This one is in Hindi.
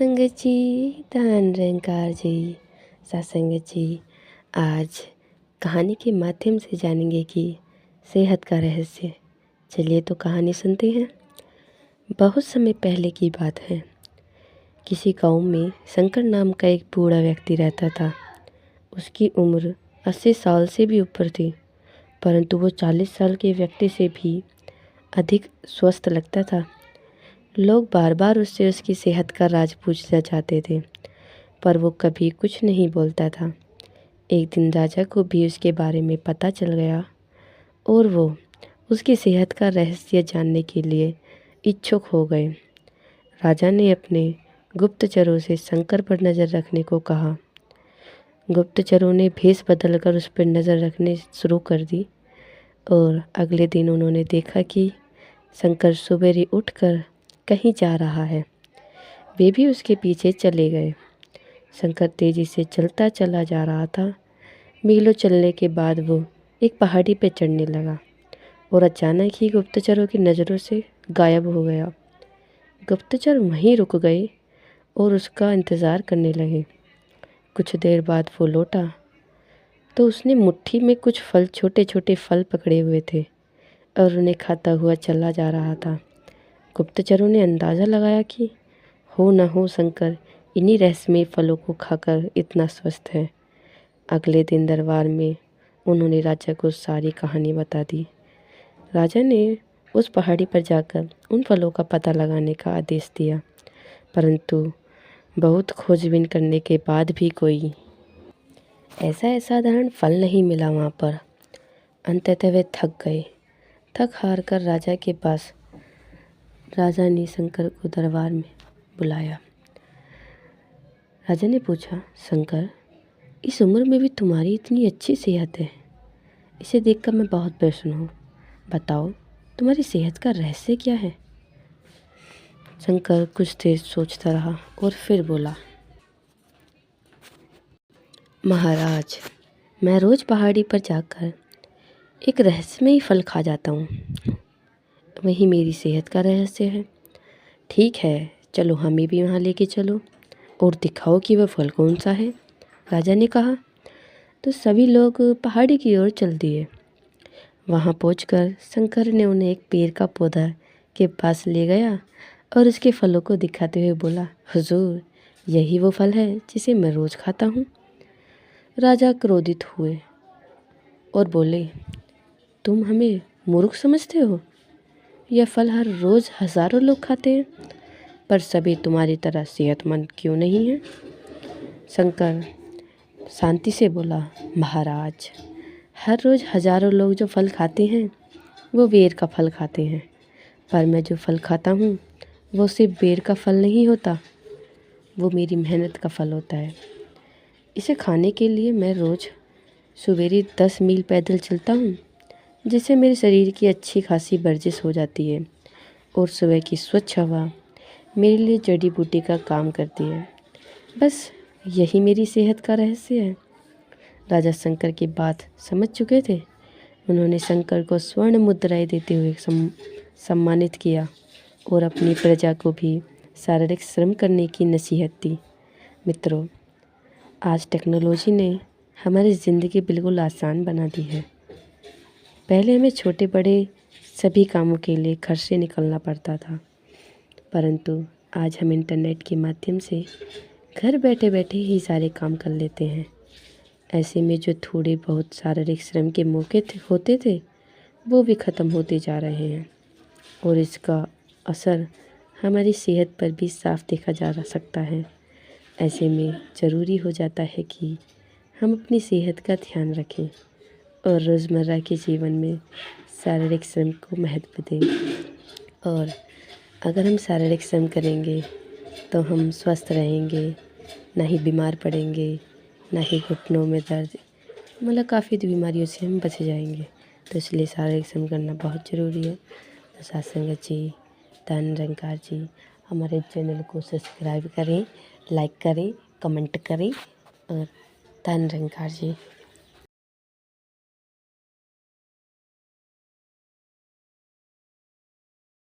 संगत जी, धन निरंकार जी, सत्संगत जी। आज कहानी के माध्यम से जानेंगे कि सेहत का रहस्य। चलिए तो कहानी सुनते हैं। बहुत समय पहले की बात है। किसी गांव में शंकर नाम का एक बूढ़ा व्यक्ति रहता था। उसकी उम्र 80 साल से भी ऊपर थी, परंतु वो 40 साल के व्यक्ति से भी अधिक स्वस्थ लगता था। लोग बार बार उससे उसकी सेहत का राज पूछना चाहते थे, पर वो कभी कुछ नहीं बोलता था। एक दिन राजा को भी उसके बारे में पता चल गया और वो उसकी सेहत का रहस्य जानने के लिए इच्छुक हो गए। राजा ने अपने गुप्तचरों से शंकर पर नज़र रखने को कहा। गुप्तचरों ने भेष बदलकर उस पर नज़र रखने शुरू कर दी और अगले दिन उन्होंने देखा कि शंकर सवेरे उठकर कहीं जा रहा है। वे भी उसके पीछे चले गए। शंकर तेजी से चलता चला जा रहा था। मीलों चलने के बाद वो एक पहाड़ी पर चढ़ने लगा और अचानक ही गुप्तचरों की नज़रों से गायब हो गया। गुप्तचर वहीं रुक गए और उसका इंतज़ार करने लगे। कुछ देर बाद वो लौटा तो उसने मुट्ठी में कुछ फल, छोटे छोटे फल पकड़े हुए थे और उन्हें खाता हुआ चला जा रहा था। गुप्तचरों ने अंदाज़ा लगाया कि हो न हो शंकर इन्हीं रहस्यमय फलों को खाकर इतना स्वस्थ है। अगले दिन दरबार में उन्होंने राजा को सारी कहानी बता दी। राजा ने उस पहाड़ी पर जाकर उन फलों का पता लगाने का आदेश दिया, परंतु बहुत खोजबीन करने के बाद भी कोई ऐसा असाधारण फल नहीं मिला वहाँ पर। अंततः वे थक गए। थक हार कर राजा ने शंकर को दरबार में बुलाया। राजा ने पूछा, शंकर, इस उम्र में भी तुम्हारी इतनी अच्छी सेहत है। इसे देखकर मैं बहुत प्रसन्न हूँ। बताओ, तुम्हारी सेहत का रहस्य क्या है? शंकर कुछ देर सोचता रहा और फिर बोला, महाराज, मैं रोज़ पहाड़ी पर जाकर एक रहस्यमयी फल खा जाता हूँ। वही मेरी सेहत का रहस्य है। ठीक है, चलो हमें भी वहाँ लेके चलो और दिखाओ कि वह फल कौन सा है, राजा ने कहा। तो सभी लोग पहाड़ी की ओर चल दिए। वहाँ पहुंचकर शंकर ने उन्हें एक पेड़ का पौधा के पास ले गया और उसके फलों को दिखाते हुए बोला, हुजूर, यही वो फल है जिसे मैं रोज़ खाता हूँ। राजा क्रोधित हुए और बोले, तुम हमें मूर्ख समझते हो? यह फल हर रोज़ हज़ारों लोग खाते हैं, पर सभी तुम्हारी तरह सेहतमंद क्यों नहीं हैं? शंकर शांति से बोला, महाराज, हर रोज़ हज़ारों लोग जो फल खाते हैं वो बेर का फल खाते हैं, पर मैं जो फल खाता हूँ वो सिर्फ बेर का फल नहीं होता, वो मेरी मेहनत का फल होता है। इसे खाने के लिए मैं रोज़ सवेरे 10 मील पैदल चलता हूँ, जिससे मेरे शरीर की अच्छी खासी वर्जिश हो जाती है और सुबह की स्वच्छ हवा मेरे लिए जड़ी बूटी का काम करती है। बस यही मेरी सेहत का रहस्य है। राजा शंकर की बात समझ चुके थे। उन्होंने शंकर को स्वर्ण मुद्राएं देते हुए सम्मानित किया और अपनी प्रजा को भी शारीरिक श्रम करने की नसीहत दी। मित्रों, आज टेक्नोलॉजी ने हमारी ज़िंदगी बिल्कुल आसान बना दी है। पहले हमें छोटे बड़े सभी कामों के लिए घर से निकलना पड़ता था, परंतु आज हम इंटरनेट के माध्यम से घर बैठे बैठे ही सारे काम कर लेते हैं। ऐसे में जो थोड़े बहुत शारीरिक श्रम के मौके होते थे वो भी ख़त्म होते जा रहे हैं और इसका असर हमारी सेहत पर भी साफ देखा जा सकता है। ऐसे में ज़रूरी हो जाता है कि हम अपनी सेहत का ध्यान रखें और रोज़मर्रा के जीवन में शारीरिक श्रम को महत्व दें। और अगर हम शारीरिक श्रम करेंगे तो हम स्वस्थ रहेंगे, ना ही बीमार पड़ेंगे, ना ही घुटनों में दर्द, मतलब काफ़ी बीमारियों से हम बच जाएंगे। तो इसलिए शारीरिक श्रम करना बहुत ज़रूरी है। तो सत्संगत जी, धन निरंकार जी, हमारे चैनल को सब्सक्राइब करें, लाइक करें, कमेंट करें और धन निरंकार जी।